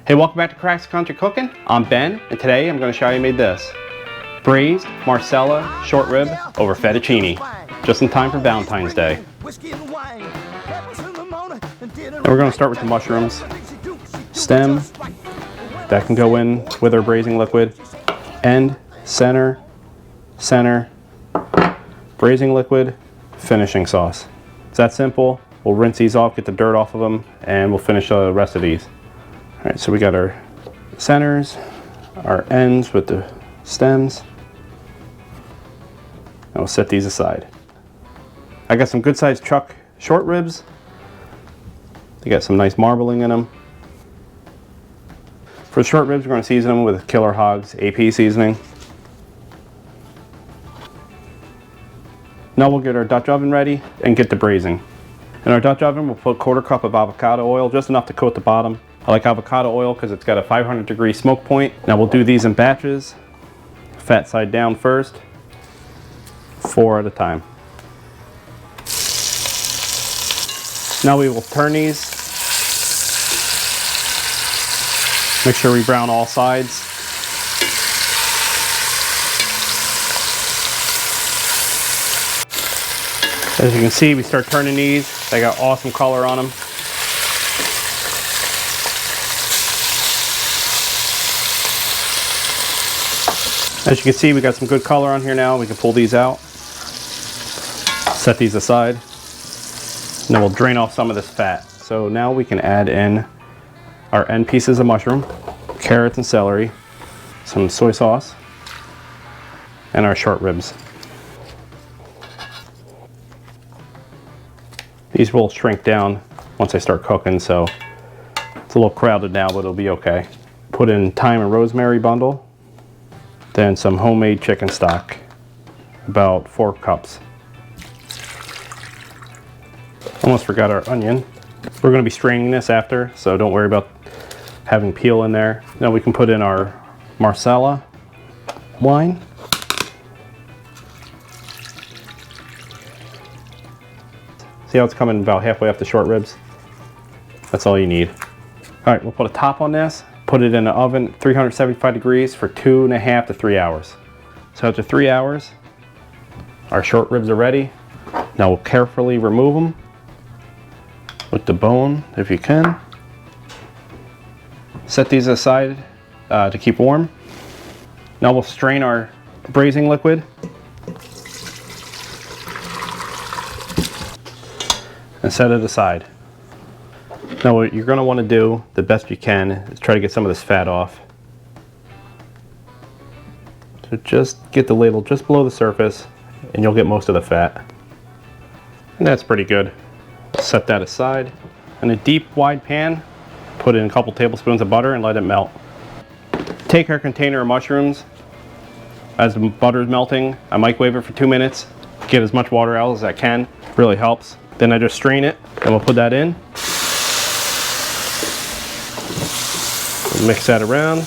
Hey, welcome back to Cracks Country Cooking. I'm Ben, and today I'm going to show you how I made this. Braised Marsala Short Rib over fettuccine, just in time for Valentine's Day. And we're going to start with the mushrooms. Stem, that can go in with our braising liquid. End, center, center, braising liquid, finishing sauce. It's that simple. We'll rinse these off, get the dirt off of them, and we'll finish the rest of these. All right, so we got our centers, our ends with the stems, and we'll set these aside. I got some good sized chuck short ribs. They got some nice marbling in them. For the short ribs, we're going to season them with Killer Hogs AP seasoning. Now we'll get our Dutch oven ready and get the braising. In our Dutch oven, we'll put 1/4 cup of avocado oil, just enough to coat the bottom. I like avocado oil because it's got a 500-degree smoke point. Now we'll do these in batches. Fat side down first, 4 at a time. Now we will turn these. Make sure we brown all sides. As you can see, we start turning these. They got awesome color on them. As you can see, we got some good color on here now. We can pull these out, set these aside, and then we'll drain off some of this fat. So now we can add in our end pieces of mushroom, carrots and celery, some soy sauce, and our short ribs. These will shrink down once I start cooking, so it's a little crowded now, but it'll be okay. Put in thyme and rosemary bundle. Then some homemade chicken stock, about 4 cups. Almost forgot our onion. We're going to be straining this after, so don't worry about having peel in there. Now we can put in our Marsala wine. See how it's coming about halfway up the short ribs? That's all you need. All right, we'll put a top on this. Put it in the oven, 375 degrees for 2.5 to 3 hours. So after 3 hours, our short ribs are ready. Now we'll carefully remove them with the bone, if you can. Set these aside to keep warm. Now we'll strain our braising liquid. And set it aside. Now what you're going to want to do, the best you can, is try to get some of this fat off. So just get the ladle just below the surface and you'll get most of the fat. And that's pretty good. Set that aside. In a deep, wide pan, put in a couple tablespoons of butter and let it melt. Take our container of mushrooms. As the butter is melting, I microwave it for 2 minutes. Get as much water out as I can. Really helps. Then I just strain it and we'll put that in. Mix that around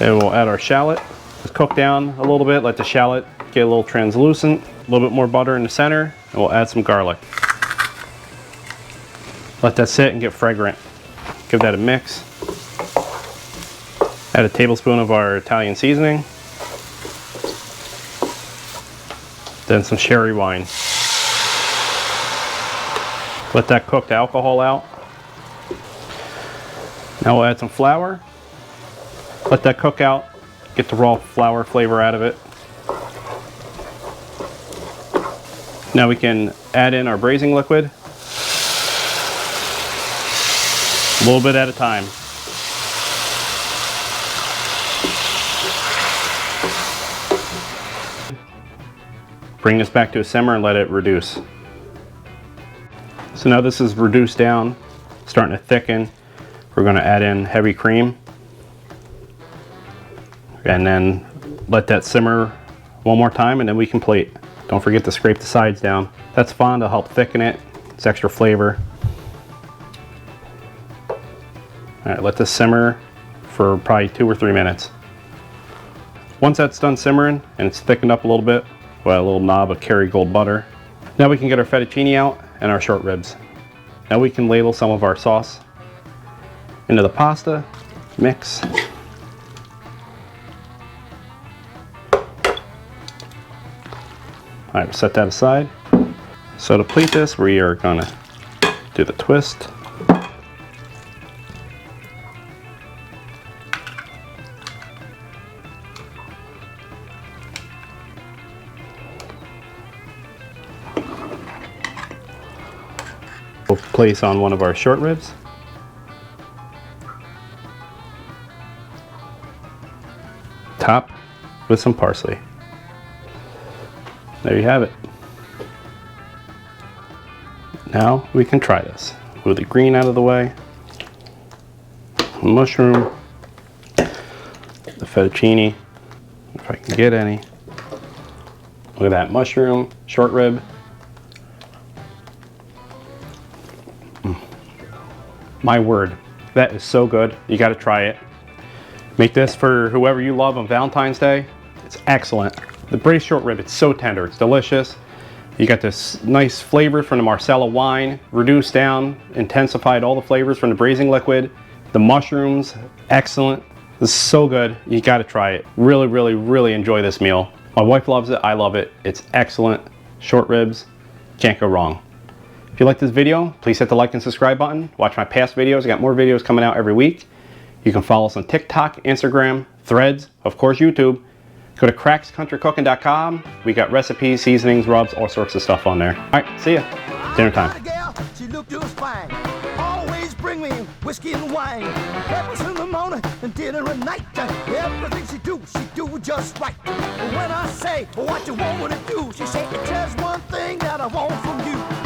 and we'll add our shallot. Just cook down a little bit, let the shallot get a little translucent. A little bit more butter in the center and we'll add some garlic. Let that sit and get fragrant. Give that a mix. Add a tablespoon of our Italian seasoning. Then some sherry wine. Let that cook the alcohol out. Now we'll add some flour. Let that cook out. Get the raw flour flavor out of it. Now we can add in our braising liquid. A little bit at a time. Bring this back to a simmer and let it reduce. So now this is reduced down, starting to thicken. We're going to add in heavy cream and then let that simmer one more time and then we can plate. Don't forget to scrape the sides down. That's fun to help thicken it. It's extra flavor. All right, let this simmer for probably 2 or 3 minutes. Once that's done simmering and it's thickened up a little bit, we'll add a little knob of Kerrygold butter. Now we can get our fettuccine out and our short ribs. Now we can ladle some of our sauce into the pasta. mix. All right, we'll set that aside. So to plate this, we are gonna do the twist. We'll place on one of our short ribs. Top with some parsley. There you have it. Now we can try this. Move the green out of the way. Mushroom. The fettuccine, if I can get any. Look at that mushroom, short rib. My word, that is so good. You got to try it. Make this for whoever you love on Valentine's Day. It's excellent. The braised short rib, it's so tender, it's delicious. You got this nice flavor from the Marsala wine, reduced down, intensified all the flavors from the braising liquid. The mushrooms, excellent. This is so good. You got to try it. Really, really, really enjoy this meal. My wife loves it. I love it. It's excellent. Short ribs, can't go wrong. If you like this video, please hit the like and subscribe button. Watch my past videos. I got more videos coming out every week. You can follow us on TikTok, Instagram, Threads, of course YouTube. Go to crackscountrycooking.com. We got recipes, seasonings, rubs, all sorts of stuff on there. All right, see ya. Dinner time. She looked just fine. Always bring me whiskey and wine. Breakfast in the morning and dinner at night. Everything she do just right. When I say what you want me to do, she say, "There's one thing that I want from you."